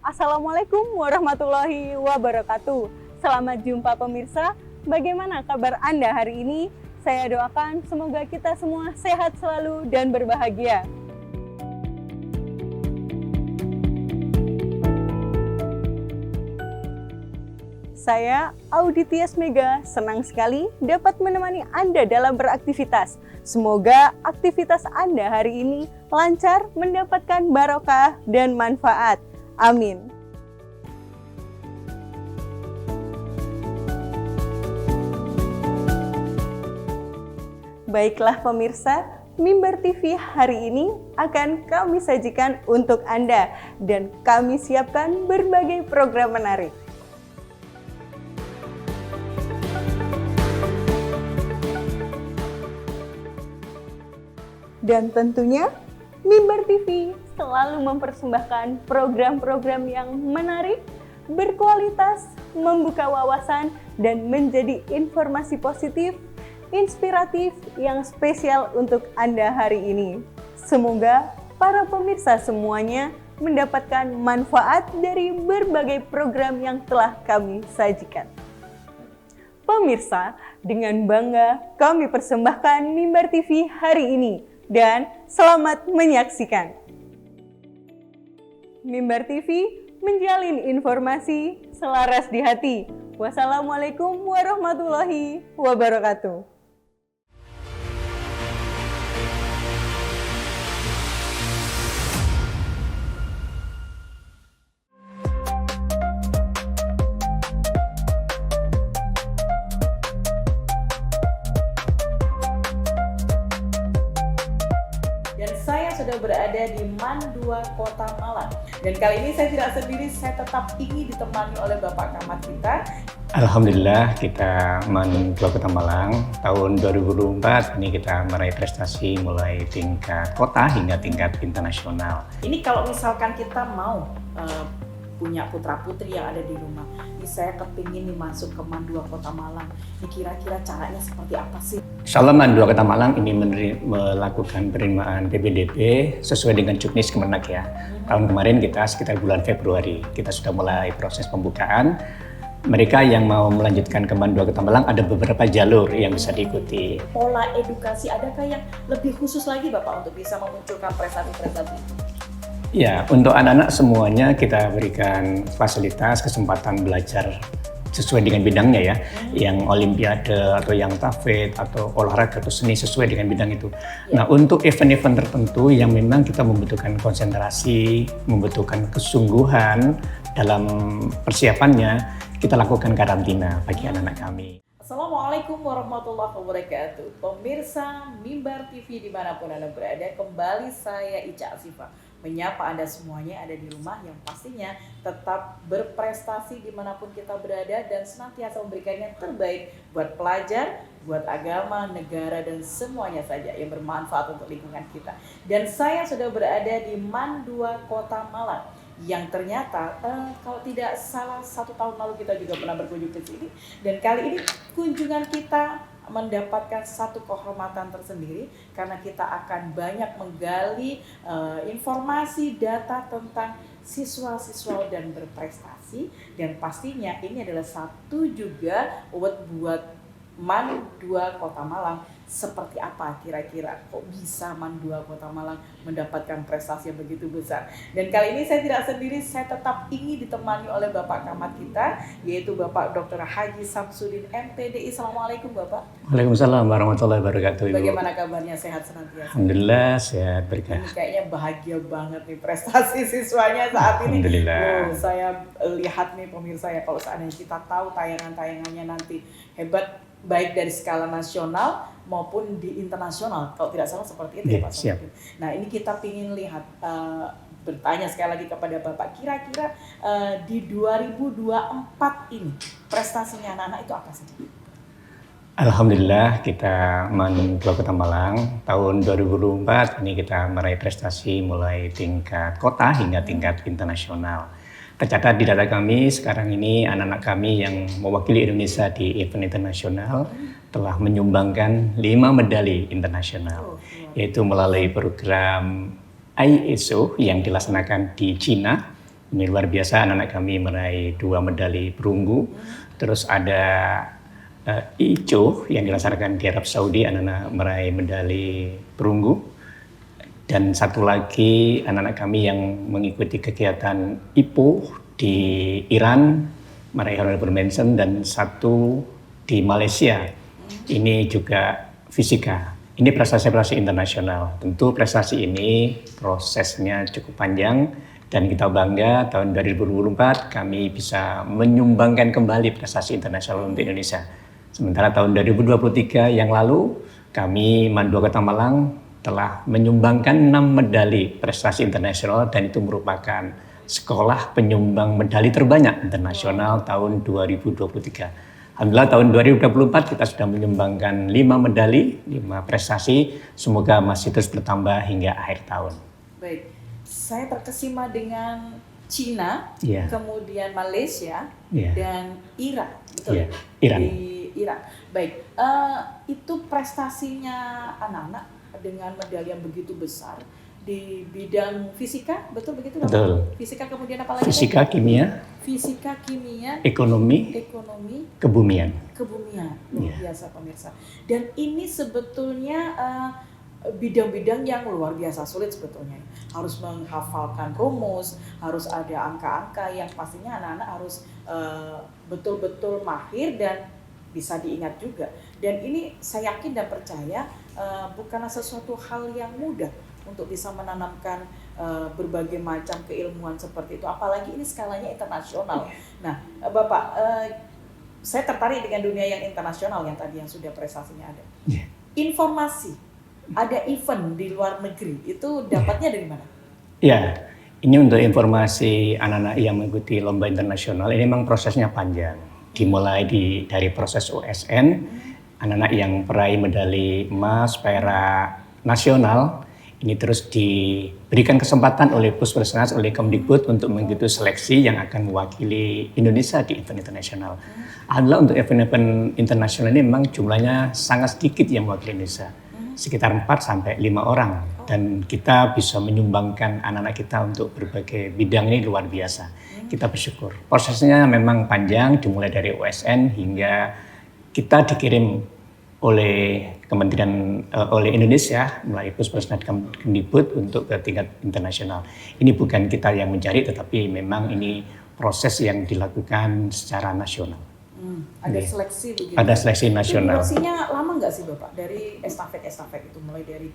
Assalamualaikum warahmatullahi wabarakatuh. Selamat jumpa pemirsa. Bagaimana kabar Anda hari ini? Saya doakan semoga kita semua sehat selalu dan berbahagia. Saya, Audi Tias Mega, senang sekali dapat menemani Anda dalam beraktivitas. Semoga aktivitas Anda hari ini lancar, mendapatkan barokah dan manfaat. Amin. Baiklah pemirsa, Mimbar TV hari ini akan kami sajikan untuk Anda dan kami siapkan berbagai program menarik. Dan tentunya Mimbar TV selalu mempersembahkan program-program yang menarik, berkualitas, membuka wawasan, dan menjadi informasi positif, inspiratif yang spesial untuk Anda hari ini. Semoga para pemirsa semuanya mendapatkan manfaat dari berbagai program yang telah kami sajikan. Pemirsa, dengan bangga kami persembahkan Mimbar TV hari ini. Dan selamat menyaksikan. Mimbar TV menjalin informasi selaras di hati. Wassalamualaikum warahmatullahi wabarakatuh. Saya sudah berada di MAN 2 Kota Malang. Dan kali ini saya tidak sendiri, saya tetap ingin ditemani oleh Bapak Camat kita. Alhamdulillah kita MAN 2 Kota Malang tahun 2024 ini kita meraih prestasi mulai tingkat kota hingga tingkat internasional. Ini kalau misalkan kita mau punya putra-putri yang ada di rumah, ini saya kepingin nih masuk ke MAN 2 Kota Malang. Ini kira-kira caranya seperti apa sih? Insyaallah MAN 2 Kota Malang ini melakukan penerimaan PPDB sesuai dengan juknis Kemenak ya. Tahun kemarin kita sekitar bulan Februari, kita sudah mulai proses pembukaan. Mereka yang mau melanjutkan ke MAN 2 Kota Malang ada beberapa jalur yang bisa diikuti. Pola edukasi adakah yang lebih khusus lagi Bapak untuk bisa memunculkan prestasi-prestasi itu? Ya, untuk anak-anak semuanya kita berikan fasilitas, kesempatan belajar sesuai dengan bidangnya ya, yang olimpiade atau yang tafid atau olahraga atau seni sesuai dengan bidang itu. Nah, untuk event-event tertentu yang memang kita membutuhkan konsentrasi, membutuhkan kesungguhan dalam persiapannya, kita lakukan karantina bagi anak-anak kami. Assalamualaikum warahmatullahi wabarakatuh. Pemirsa Mimbar TV dimanapun Anda berada, kembali saya Ica Asifa menyapa Anda semuanya ada di rumah yang pastinya tetap berprestasi dimanapun kita berada dan senantiasa memberikan yang terbaik buat pelajar, buat agama, negara, dan semuanya saja yang bermanfaat untuk lingkungan kita. Dan saya sudah berada di MAN 2 Kota Malang yang ternyata kalau tidak salah 1 tahun lalu kita juga pernah berkunjung ke sini, dan kali ini kunjungan kita mendapatkan satu kehormatan tersendiri karena kita akan banyak menggali informasi data tentang siswa-siswa dan berprestasi, dan pastinya ini adalah satu juga buat MAN 2 Kota Malang. Seperti apa kira-kira kok bisa MAN 2 Kota Malang mendapatkan prestasi yang begitu besar. Dan kali ini saya tidak sendiri, saya tetap ingin ditemani oleh Bapak Camat kita, yaitu Bapak Dr. Haji Samsudin MPDI. Assalamualaikum Bapak. Waalaikumsalam warahmatullahi wabarakatuh. Ibu. Bagaimana kabarnya, sehat senantiasa? Alhamdulillah sehat berkah. Ini kayaknya bahagia banget nih prestasi siswanya saat ini. Alhamdulillah. Saya lihat nih pemirsa ya, kalau seandainya kita tahu tayangan-tayangannya nanti hebat, baik dari skala nasional maupun di internasional, kalau tidak salah seperti itu ya Pak. Siap. Nah ini kita ingin lihat, bertanya sekali lagi kepada Bapak, kira-kira di 2024 ini prestasinya anak-anak itu apa sih? Alhamdulillah kita MAN 2 Kota Malang tahun 2024 ini kita meraih prestasi mulai tingkat kota hingga tingkat internasional. Tercatat di data kami sekarang ini anak-anak kami yang mewakili Indonesia di event internasional telah menyumbangkan 5 medali internasional, yaitu melalui program ISO yang dilaksanakan di Cina, Ini luar biasa, anak-anak kami meraih 2 medali perunggu. Terus ada ICO yang dilaksanakan di Arab Saudi, anak-anak meraih medali perunggu. Dan satu lagi anak-anak kami yang mengikuti kegiatan IPO di Iran, meraih honorable mention, dan satu di Malaysia. Ini juga fisika. Ini prestasi-prestasi internasional. Tentu prestasi ini prosesnya cukup panjang dan kita bangga tahun 2024 kami bisa menyumbangkan kembali prestasi internasional untuk Indonesia. Sementara tahun 2023 yang lalu kami Mandua Kota Malang telah menyumbangkan 6 medali prestasi internasional dan itu merupakan sekolah penyumbang medali terbanyak internasional tahun 2023. Alhamdulillah tahun 2024 kita sudah menyumbangkan 5 medali, 5 prestasi. Semoga masih terus bertambah hingga akhir tahun. Baik, saya terkesima dengan Cina, Yeah. kemudian Malaysia, Yeah. dan Irak, betul? Yeah, Iran. Di Irak. Baik, itu prestasinya anak-anak dengan medali yang begitu besar di bidang fisika, betul begitu? Betul. Fisika kemudian apa lagi? Fisika, kimia, Fisika, kimia, ekonomi, kebumian. kebumian. Luar Yeah. biasa pemirsa. Dan ini sebetulnya bidang-bidang yang luar biasa sulit sebetulnya. Harus menghafalkan rumus, harus ada angka-angka yang pastinya anak-anak harus betul-betul mahir dan bisa diingat juga. Dan ini saya yakin dan percaya bukanlah sesuatu hal yang mudah untuk bisa menanamkan berbagai macam keilmuan seperti itu. Apalagi ini skalanya internasional. Nah, Bapak, saya tertarik dengan dunia yang internasional yang tadi yang sudah prestasinya ada. Yeah. Informasi, ada event di luar negeri, itu dapatnya dari mana? Ya, ini untuk informasi anak-anak yang mengikuti lomba internasional, ini memang prosesnya panjang. Dimulai dari proses OSN, anak-anak yang peraih medali emas, perak nasional, ini terus diberikan kesempatan oleh Puskesmas, oleh Kemdikbud untuk mengikuti seleksi yang akan mewakili Indonesia di event internasional. Alhamdulillah untuk event-event internasional ini memang jumlahnya sangat sedikit yang mewakili Indonesia. Sekitar 4-5 orang. Dan kita bisa menyumbangkan anak-anak kita untuk berbagai bidang ini luar biasa. Kita bersyukur. Prosesnya memang panjang, dimulai dari OSN hingga kita dikirim oleh Kementerian oleh Indonesia melalui Puskesmas Kemdikbud untuk ke tingkat internasional. Ini bukan kita yang mencari, tetapi memang ini proses yang dilakukan secara nasional. Ada seleksi begitu. Ada seleksi nasional. Durasinya lama nggak sih Bapak? Dari estafet itu mulai dari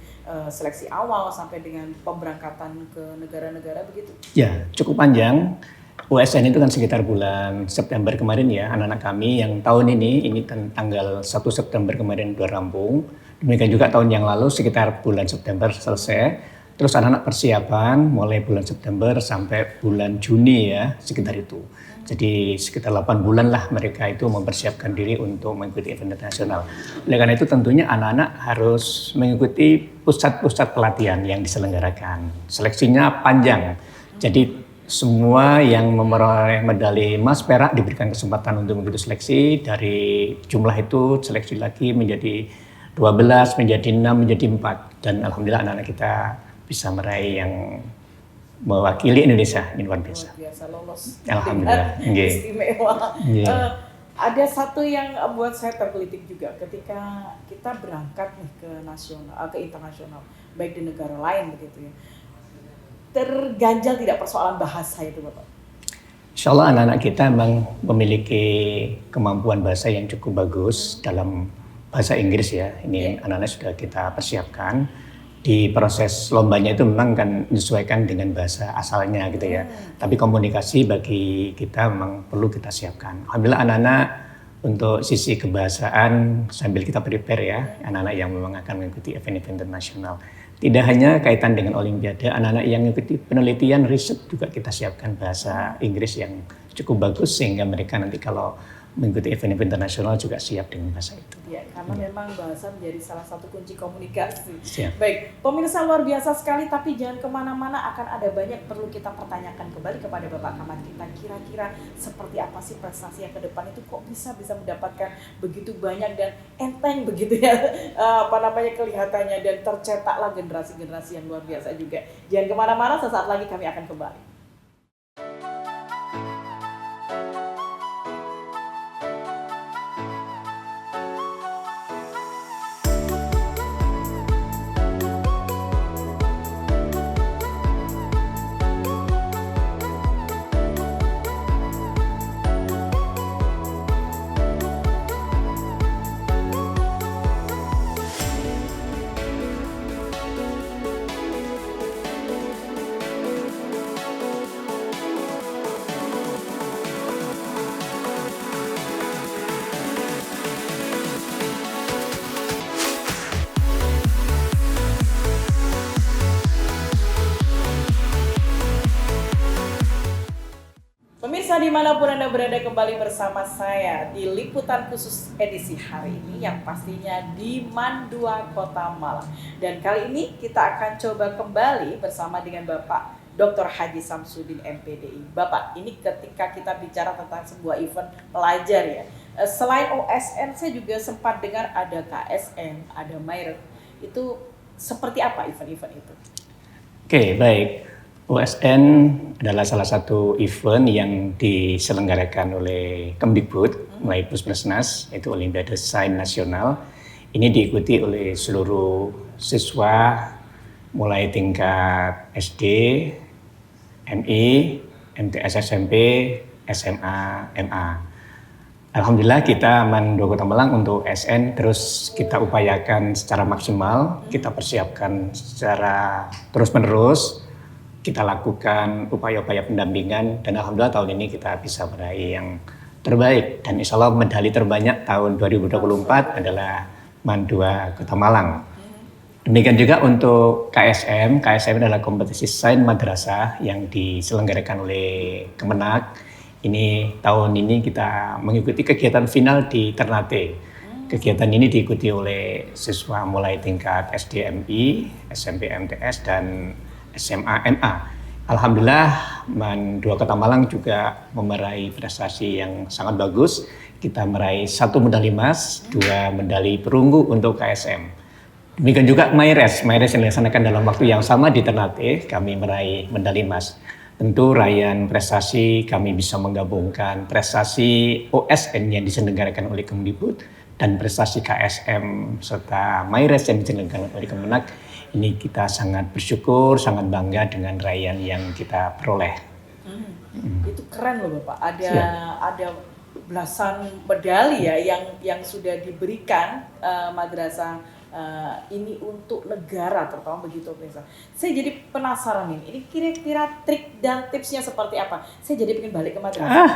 seleksi awal sampai dengan pemberangkatan ke negara-negara begitu? Ya, cukup panjang. OSN itu kan sekitar bulan September kemarin ya, anak-anak kami yang tahun ini tanggal 1 September kemarin sudah rampung. Demikian juga tahun yang lalu sekitar bulan September selesai. Terus anak-anak persiapan mulai bulan September sampai bulan Juni ya, sekitar itu. Jadi sekitar 8 bulan lah mereka itu mempersiapkan diri untuk mengikuti event internasional. Oleh karena itu tentunya anak-anak harus mengikuti pusat-pusat pelatihan yang diselenggarakan. Seleksinya panjang. Jadi semua yang memperoleh medali emas, perak diberikan kesempatan untuk mengikuti seleksi. Dari jumlah itu seleksi lagi menjadi 12, menjadi 6, menjadi 4. Dan alhamdulillah anak-anak kita bisa meraih yang mewakili Indonesia. Ini luar biasa. Luar biasa lolos. Alhamdulillah. Istimewa. Yeah. Ada satu yang buat saya tergelitik juga ketika kita berangkat nih ke internasional, baik di negara lain begitu ya. Terganjal tidak persoalan bahasa itu Bapak? Insya Allah anak-anak kita memang memiliki kemampuan bahasa yang cukup bagus dalam bahasa Inggris ya. Ini anak-anak sudah kita persiapkan. Di proses lombanya itu memang kan menyesuaikan dengan bahasa asalnya gitu ya. Tapi komunikasi bagi kita memang perlu kita siapkan. Alhamdulillah anak-anak untuk sisi kebahasaan sambil kita prepare ya. Anak-anak yang memang akan mengikuti event-event internasional. Tidak hanya kaitan dengan Olimpiade, anak-anak yang mengikuti penelitian, riset juga kita siapkan bahasa Inggris yang cukup bagus sehingga mereka nanti kalau mengikuti event-event internasional juga siap dengan bahasa itu. Ya, karena memang bahasa menjadi salah satu kunci komunikasi. Siap. Baik, pemirsa luar biasa sekali, tapi jangan kemana-mana, akan ada banyak perlu kita pertanyakan kembali kepada Bapak Camat kita. Kira-kira seperti apa sih prestasi yang ke depan itu kok bisa mendapatkan begitu banyak dan enteng begitu ya, kelihatannya dan tercetaklah generasi-generasi yang luar biasa juga. Jangan kemana-mana, sesaat lagi kami akan kembali. Pemirsa dimanapun Anda berada, kembali bersama saya di liputan khusus edisi hari ini yang pastinya di Mandua, Kota Malang. Dan kali ini kita akan coba kembali bersama dengan Bapak Dr. Haji Samsudin MPDI. Bapak, ini ketika kita bicara tentang sebuah event pelajar ya, selain OSN saya juga sempat dengar ada KSM, ada MyRes. Itu seperti apa event-event itu? Oke, baik. OSN adalah salah satu event yang diselenggarakan oleh Kemdikbud melalui Puspersnas, yaitu Olimpiade Sains Nasional. Ini diikuti oleh seluruh siswa mulai tingkat SD, MI, MTS SMP, SMA, MA. Alhamdulillah kita Mandua Kota Malang untuk SN terus kita upayakan secara maksimal, kita persiapkan secara terus-menerus. Kita lakukan upaya-upaya pendampingan dan alhamdulillah tahun ini kita bisa meraih yang terbaik dan insya Allah medali terbanyak tahun 2024 adalah Mandua Kota Malang. Demikian juga untuk KSM. KSM adalah kompetisi sains madrasah yang diselenggarakan oleh Kemenak. Ini tahun ini kita mengikuti kegiatan final di Ternate. Kegiatan ini diikuti oleh siswa mulai tingkat SDMI, SMP MTS dan SMA MA. Alhamdulillah Mandua Kota Malang juga meraih prestasi yang sangat bagus. Kita meraih 1 medali emas, 2 medali perunggu untuk KSM. Demikian juga MyRes yang dilaksanakan dalam waktu yang sama di Ternate, kami meraih medali emas. Tentu raihan prestasi kami bisa menggabungkan prestasi OSN yang diselenggarakan oleh Kemdikbud dan prestasi KSM serta MyRes yang diselenggarakan oleh Kemenak. Ini kita sangat bersyukur, sangat bangga dengan raihan yang kita peroleh. Itu keren loh Bapak. Ada belasan medali ya yang sudah diberikan madrasah ini untuk negara, terutama begitu pemirsa. Saya jadi penasaran ini kira-kira trik dan tipsnya seperti apa? Saya jadi pengen balik ke madrasah.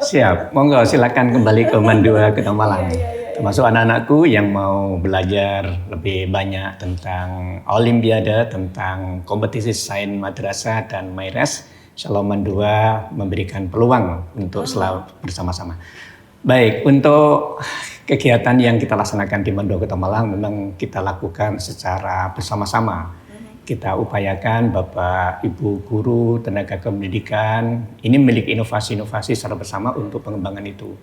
Siap, monggo silakan kembali ke Mandua Kota Malang. Termasuk anak-anakku yang mau belajar lebih banyak tentang Olimpiade, tentang kompetisi sains madrasah dan MyRes. Insya Allah Mandua memberikan peluang untuk selalu bersama-sama. Baik, untuk kegiatan yang kita laksanakan di Mandua Kota Malang memang kita lakukan secara bersama-sama. Kita upayakan Bapak, Ibu guru, tenaga kependidikan, ini milik inovasi-inovasi secara bersama untuk pengembangan itu.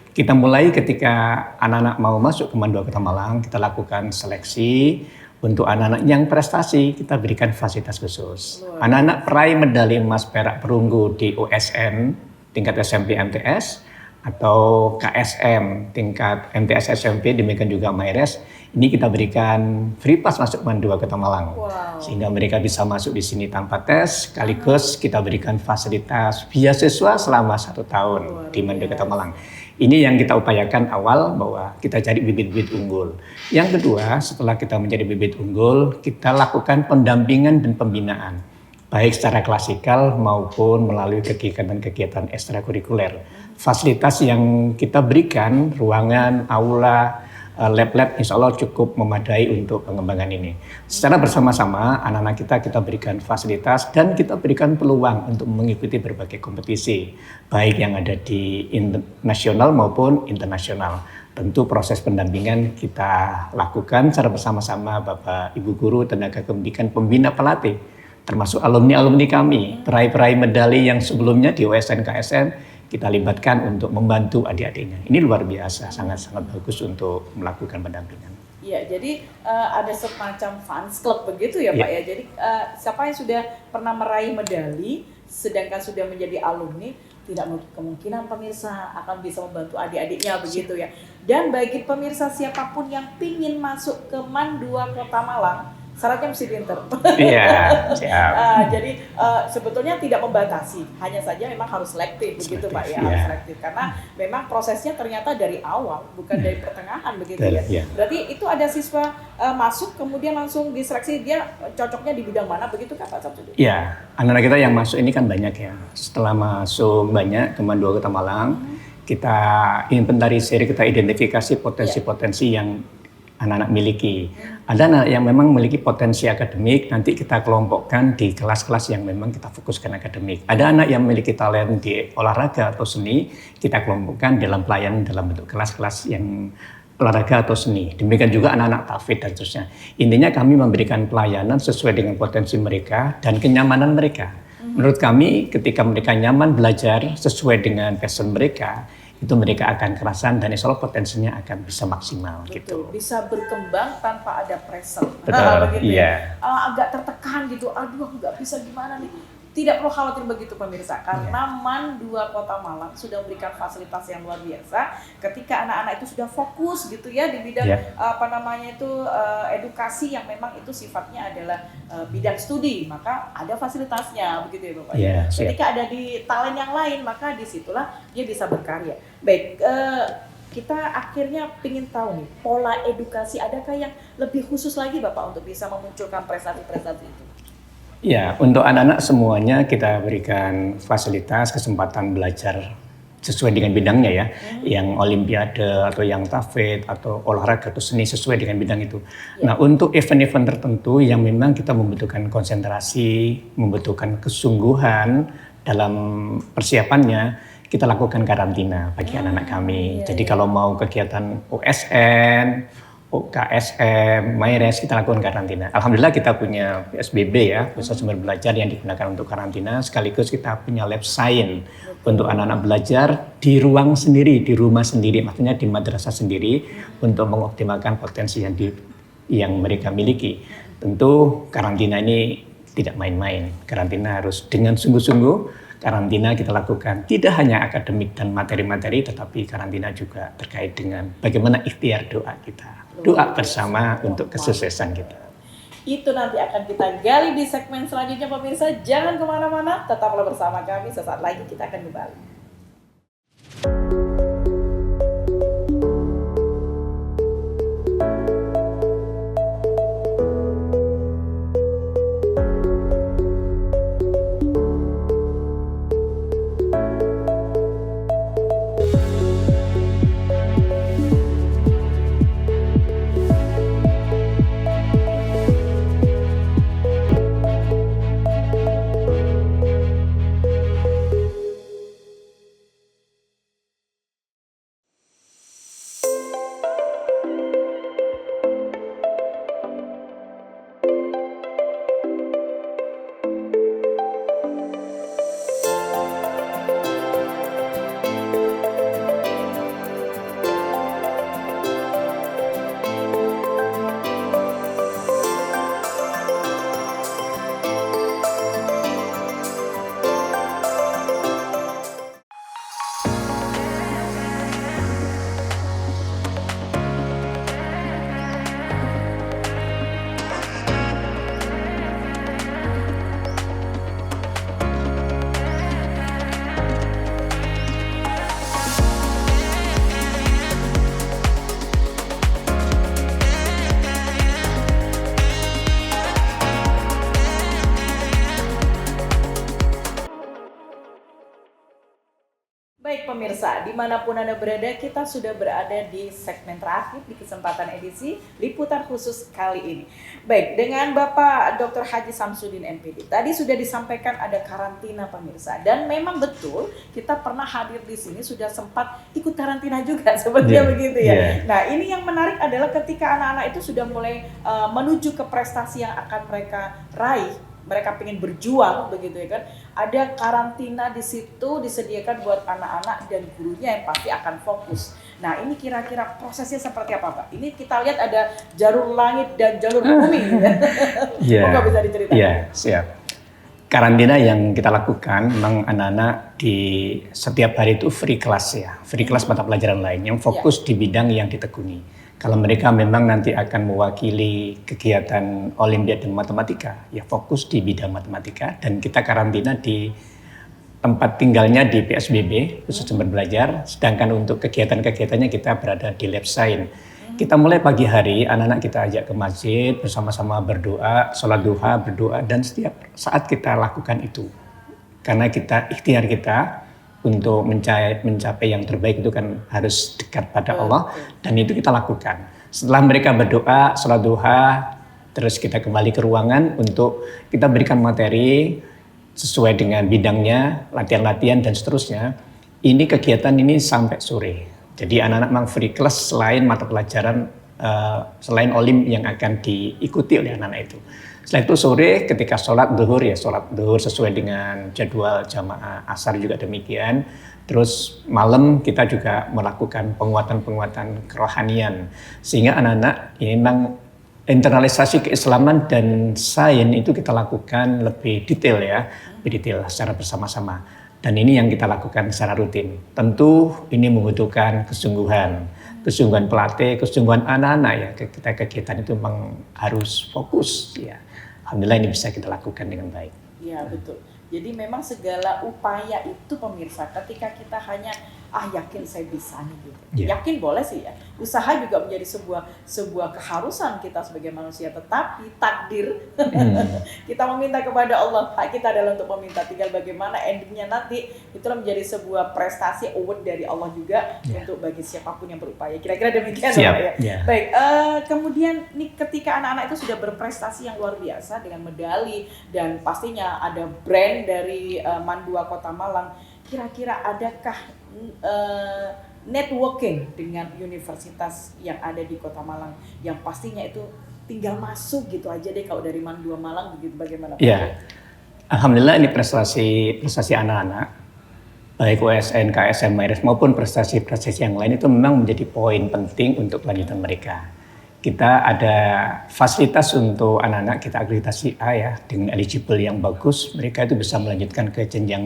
Kita mulai ketika anak-anak mau masuk ke Mandua Kota Malang, kita lakukan seleksi. Untuk anak-anak yang prestasi, kita berikan fasilitas khusus. Anak-anak peraih medali emas, perak, perunggu di OSN tingkat SMP MTS atau KSM tingkat MTS SMP, demikian juga MyRes, ini kita berikan free pass masuk Mandua Kota Malang. Sehingga mereka bisa masuk di sini tanpa tes, sekaligus kita berikan fasilitas beasiswa selama 1 tahun di Mandua Kota Malang. Ini yang kita upayakan awal, bahwa kita cari bibit-bibit unggul. Yang kedua, setelah kita menjadi bibit unggul, kita lakukan pendampingan dan pembinaan, baik secara klasikal maupun melalui kegiatan-kegiatan ekstrakurikuler. Fasilitas yang kita berikan, ruangan, aula, lab-lab insya Allah cukup memadai untuk pengembangan ini. Secara bersama-sama anak-anak kita berikan fasilitas dan kita berikan peluang untuk mengikuti berbagai kompetisi, baik yang ada di nasional maupun internasional. Tentu proses pendampingan kita lakukan secara bersama-sama Bapak, Ibu guru, tenaga pendidikan, pembina, pelatih, termasuk alumni-alumni kami, peraih-peraih medali yang sebelumnya di OSN KSN, kita libatkan untuk membantu adik-adiknya. Ini luar biasa, sangat-sangat bagus untuk melakukan pendampingan. Iya, jadi ada semacam fans club begitu ya Pak ya. Jadi siapa yang sudah pernah meraih medali, sedangkan sudah menjadi alumni, tidak menutup kemungkinan pemirsa akan bisa membantu adik-adiknya begitu ya. Dan bagi pemirsa siapapun yang pingin masuk ke Mandua Kota Malang, syaratnya mesti pinter. Iya, siap. Jadi sebetulnya tidak membatasi, hanya saja memang harus selektif begitu Pak ya, harus selektif karena memang prosesnya ternyata dari awal bukan dari pertengahan begitu ya. Berarti itu ada siswa masuk kemudian langsung diseleksi, dia cocoknya di bidang mana begitu kan Pak Samsudin? Iya, anak-anak kita yang masuk ini kan banyak ya. Setelah masuk banyak ke Mandua Kota Malang, kita inventarisir, kita identifikasi potensi-potensi yang anak-anak miliki. Ada anak yang memang memiliki potensi akademik, nanti kita kelompokkan di kelas-kelas yang memang kita fokuskan akademik. Ada anak yang memiliki talent di olahraga atau seni, kita kelompokkan dalam pelayanan dalam bentuk kelas-kelas yang olahraga atau seni. Demikian juga anak-anak tafid dan seterusnya. Intinya kami memberikan pelayanan sesuai dengan potensi mereka dan kenyamanan mereka. Menurut kami ketika mereka nyaman belajar sesuai dengan passion mereka, itu mereka akan kerasan dan insya Allah potensinya akan bisa maksimal. Betul, gitu. bisa berkembang tanpa ada pressure. Betul, Begitu iya. ya. Agak tertekan gitu, aduh nggak bisa gimana nih. Tidak perlu khawatir begitu pemirsa, karena MAN 2 Kota Malang sudah memberikan fasilitas yang luar biasa. Ketika anak-anak itu sudah fokus gitu ya di bidang edukasi yang memang itu sifatnya adalah bidang studi, maka ada fasilitasnya begitu ya Bapak. Ketika ada di talent yang lain, maka disitulah dia bisa berkarya. Baik, kita akhirnya ingin tahu nih pola edukasi, adakah yang lebih khusus lagi Bapak untuk bisa memunculkan prestasi-prestasi itu? Ya, untuk anak-anak semuanya kita berikan fasilitas, kesempatan belajar sesuai dengan bidangnya ya, yang olimpiade atau yang tafid atau olahraga atau seni sesuai dengan bidang itu. Nah, untuk event-event tertentu yang memang kita membutuhkan konsentrasi, membutuhkan kesungguhan dalam persiapannya, kita lakukan karantina bagi anak-anak kami. Jadi kalau mau kegiatan OSN, KSM, MyRes, kita lakukan karantina. Alhamdulillah kita punya PSBB ya, pusat sumber belajar yang digunakan untuk karantina. Sekaligus kita punya lab science untuk anak-anak belajar di ruang sendiri, di rumah sendiri, maksudnya di madrasah sendiri untuk mengoptimalkan potensi yang mereka miliki. Tentu karantina ini tidak main-main. Karantina harus dengan sungguh-sungguh. Karantina kita lakukan tidak hanya akademik dan materi-materi, tetapi karantina juga terkait dengan bagaimana ikhtiar doa kita. Doa bersama untuk kesuksesan kita. Itu nanti akan kita gali di segmen selanjutnya pemirsa. Jangan kemana-mana, tetaplah bersama kami. Sesaat lagi kita akan kembali. Baik pemirsa, dimanapun Anda berada, kita sudah berada di segmen terakhir di kesempatan edisi Liputan Khusus kali ini. Baik, dengan Bapak Dr. Haji Samsudin MPD, tadi sudah disampaikan ada karantina pemirsa. Dan memang betul, kita pernah hadir di sini, sudah sempat ikut karantina juga, sepertinya begitu ya. Nah, ini yang menarik adalah ketika anak-anak itu sudah mulai menuju ke prestasi yang akan mereka raih, mereka pengen berjuang begitu ya kan, ada karantina di situ disediakan buat anak-anak dan gurunya yang pasti akan fokus. Nah ini kira-kira prosesnya seperti apa Pak? Ini kita lihat ada jalur langit dan jalur bumi. Monggo bisa diceritakan. Iya, siap. Karantina yang kita lakukan memang anak-anak di setiap hari itu free class ya, free class mata pelajaran lain yang fokus di bidang yang ditekuni. Kalau mereka memang nanti akan mewakili kegiatan Olimpiade Matematika, ya fokus di bidang matematika dan kita karantina di tempat tinggalnya di PSBB, pusat sumber belajar. Sedangkan untuk kegiatan-kegiatannya kita berada di lab science. Kita mulai pagi hari, anak-anak kita ajak ke masjid bersama-sama berdoa, sholat duha, berdoa, dan setiap saat kita lakukan itu. Karena kita ikhtiar kita untuk mencapai yang terbaik itu kan harus dekat pada Allah dan itu kita lakukan. Setelah mereka berdoa, sholat duha, terus kita kembali ke ruangan untuk kita berikan materi sesuai dengan bidangnya, latihan-latihan dan seterusnya. Ini kegiatan ini sampai sore. Jadi anak-anak memang free class selain mata pelajaran, selain olim yang akan diikuti oleh anak-anak itu. Setelah itu sore ketika sholat duhur ya sholat duhur sesuai dengan jadwal jamaah, asar juga demikian. Terus malam kita juga melakukan penguatan-penguatan kerohanian sehingga anak-anak ini memang internalisasi keislaman dan sains itu kita lakukan lebih detail ya, lebih detail secara bersama-sama. Dan ini yang kita lakukan secara rutin. Tentu ini membutuhkan kesungguhan pelatih, kesungguhan anak-anak ya. Kita kegiatan itu memang harus fokus ya. Alhamdulillah ini bisa kita lakukan dengan baik. Iya betul. Jadi memang segala upaya itu pemirsa ketika kita hanya yakin saya bisa nih gitu. Yeah. Yakin boleh sih ya. Usaha juga menjadi sebuah keharusan kita sebagai manusia, tetapi takdir kita meminta kepada Allah. Hak kita adalah untuk meminta, tinggal bagaimana endingnya nanti itulah menjadi sebuah prestasi award dari Allah juga untuk bagi siapapun yang berupaya. Kira-kira demikian ya, Pak ya. Yeah. Baik, kemudian nih ketika anak-anak itu sudah berprestasi yang luar biasa dengan medali dan pastinya ada brand dari Mandua Kota Malang, kira-kira adakah networking dengan universitas yang ada di Kota Malang yang pastinya itu tinggal masuk gitu aja deh kalau dari Mandua Malang begitu, bagaimana Pak? Ya, alhamdulillah ini prestasi anak-anak baik USN, KSM, MIRES maupun prestasi-prestasi yang lain itu memang menjadi poin penting untuk kelanjutan mereka. Kita ada fasilitas untuk anak-anak kita akreditasi A ya dengan eligible yang bagus, mereka itu bisa melanjutkan ke jenjang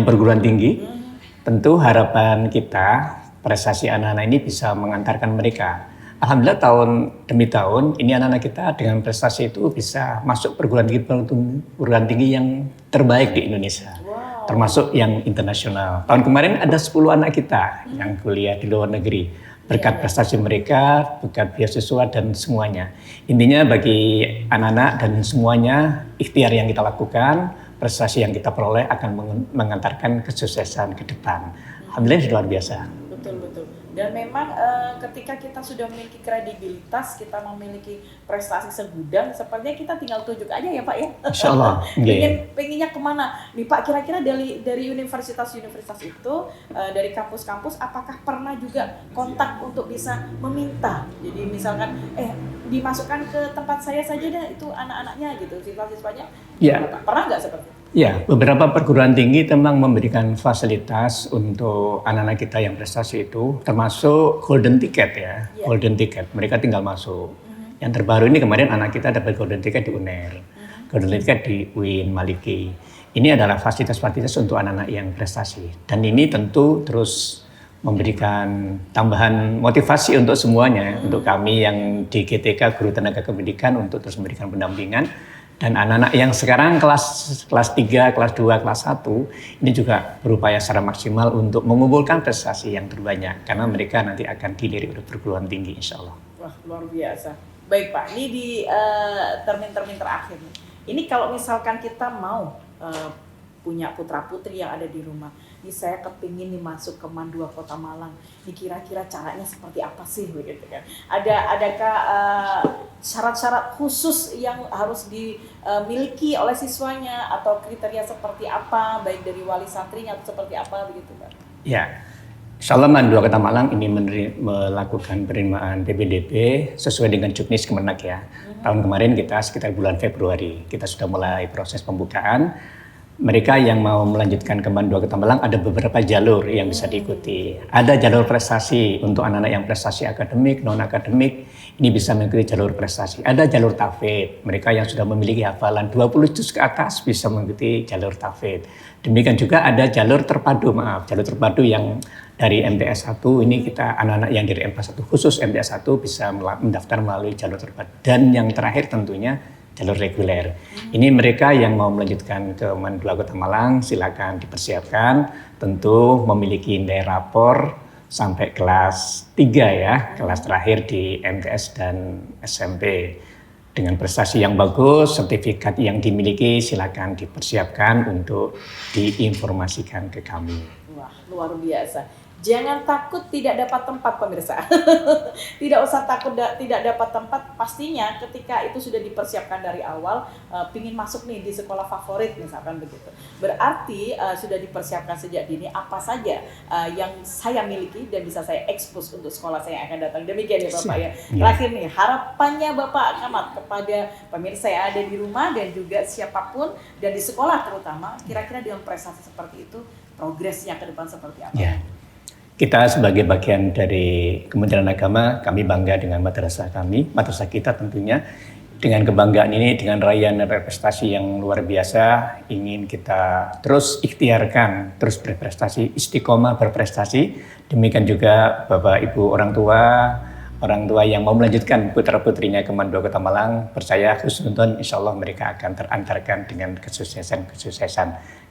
perguruan tinggi. Tentu harapan kita prestasi anak-anak ini bisa mengantarkan mereka. Alhamdulillah tahun demi tahun ini anak-anak kita dengan prestasi itu bisa masuk perguruan tinggi yang terbaik di Indonesia. Wow. Termasuk yang internasional. Tahun kemarin ada 10 anak kita yang kuliah di luar negeri. Berkat prestasi mereka, berkat beasiswa dan semuanya. Intinya bagi anak-anak dan semuanya ikhtiar yang kita lakukan, prestasi yang kita peroleh akan mengantarkan kesuksesan ke depan. Alhamdulillah luar biasa. Betul. Dan memang ketika kita sudah memiliki kredibilitas, kita memiliki prestasi segudang, sepertinya kita tinggal tunjuk aja ya Pak ya. Insya Allah. Pengennya kemana? Nih Pak, kira-kira dari universitas-universitas itu, dari kampus-kampus, apakah pernah juga kontak untuk bisa meminta? Jadi misalkan, dimasukkan ke tempat saya saja deh, itu anak-anaknya gitu, siswa-siswanya. Ya. Pernah nggak seperti itu? Ya, beberapa perguruan tinggi memang memberikan fasilitas untuk anak-anak kita yang prestasi itu, termasuk golden ticket ya, golden ticket. Mereka tinggal masuk. Yang terbaru ini kemarin anak kita dapat golden ticket di UNER, golden ticket di UIN Maliki. Ini adalah fasilitas-fasilitas untuk anak-anak yang prestasi. Dan ini tentu terus memberikan tambahan motivasi untuk semuanya, untuk kami yang di GTK Guru Tenaga Kependidikan untuk terus memberikan pendampingan. Dan anak-anak yang sekarang kelas 3, kelas 2, kelas 1 ini juga berupaya secara maksimal untuk mengumpulkan prestasi yang terbanyak karena mereka nanti akan dilirik oleh perguruan tinggi insya Allah. Wah luar biasa. Baik Pak, ini di termin-termin terakhir nih. Ini kalau misalkan kita mau punya putra-putri yang ada di rumah, ini saya kepingin nih masuk ke Mandua Kota Malang. Ini kira-kira caranya seperti apa sih begitu kan? Adakah syarat-syarat khusus yang harus dimiliki oleh siswanya atau kriteria seperti apa baik dari wali santrinya atau seperti apa begitu Pak? Ya. Insya Allah Mandua Kota Malang ini melakukan penerimaan PPDB sesuai dengan juknis Kemenak ya. Tahun kemarin kita sekitar bulan Februari kita sudah mulai proses pembukaan. Mereka yang mau melanjutkan ke Mandua Kota Malang ada beberapa jalur yang bisa diikuti. Ada jalur prestasi untuk anak-anak yang prestasi akademik, non-akademik, ini bisa mengikuti jalur prestasi. Ada jalur tafid, mereka yang sudah memiliki hafalan 20 juz ke atas bisa mengikuti jalur tafid. Demikian juga ada jalur terpadu, jalur terpadu yang dari MTS 1, ini kita anak-anak yang dari MTS 1, khusus MTS 1 bisa mendaftar melalui jalur terpadu. Dan yang terakhir tentunya jalur reguler. Ini mereka yang mau melanjutkan ke Mandua Kota Malang, silakan dipersiapkan. Tentu memiliki nilai rapor sampai kelas 3 ya, kelas terakhir di MTS dan SMP. Dengan prestasi yang bagus, sertifikat yang dimiliki silakan dipersiapkan untuk diinformasikan ke kami. Wah, luar biasa. Jangan takut tidak dapat tempat pemirsa. Tidak usah takut tidak dapat tempat. Pastinya ketika itu sudah dipersiapkan dari awal, pingin masuk nih di sekolah favorit misalkan begitu. Berarti sudah dipersiapkan sejak dini apa saja yang saya miliki dan bisa saya ekspos untuk sekolah saya yang akan datang. Demikian ya Bapak ya. Terakhir nih, harapannya Bapak Camat kepada pemirsa yang ada di rumah dan juga siapapun dan di sekolah terutama, kira-kira dengan prestasi seperti itu, progresnya ke depan seperti apa? Ya. Kita sebagai bagian dari Kementerian Agama, kami bangga dengan madrasah kami, madrasah kita tentunya. Dengan kebanggaan ini, dengan raihan prestasi yang luar biasa, ingin kita terus ikhtiarkan, terus berprestasi, istiqomah berprestasi. Demikian juga Bapak Ibu orang tua yang mau melanjutkan putra-putrinya ke Mandua Kota Malang, percaya husnuzon, insya Allah mereka akan terantarkan dengan kesuksesan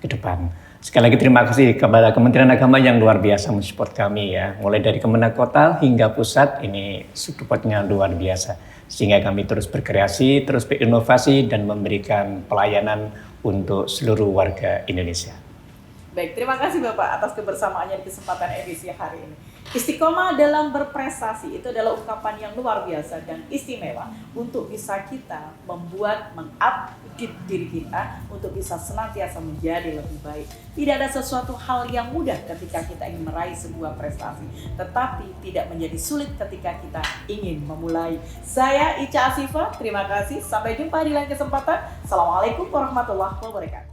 ke depan. Sekali lagi terima kasih kepada Kementerian Agama yang luar biasa mensupport kami ya. Mulai dari Kemenak Kota hingga pusat, ini supportnya luar biasa. Sehingga kami terus berkreasi, terus berinovasi dan memberikan pelayanan untuk seluruh warga Indonesia. Baik, terima kasih Bapak atas kebersamaannya di kesempatan edisi hari ini. Istiqomah dalam berprestasi itu adalah ungkapan yang luar biasa dan istimewa untuk bisa kita mengupgrade diri kita untuk bisa senantiasa menjadi lebih baik. Tidak ada sesuatu hal yang mudah ketika kita ingin meraih sebuah prestasi, tetapi tidak menjadi sulit ketika kita ingin memulai. Saya Ica Asifa, terima kasih. Sampai jumpa di lain kesempatan. Assalamualaikum warahmatullahi wabarakatuh.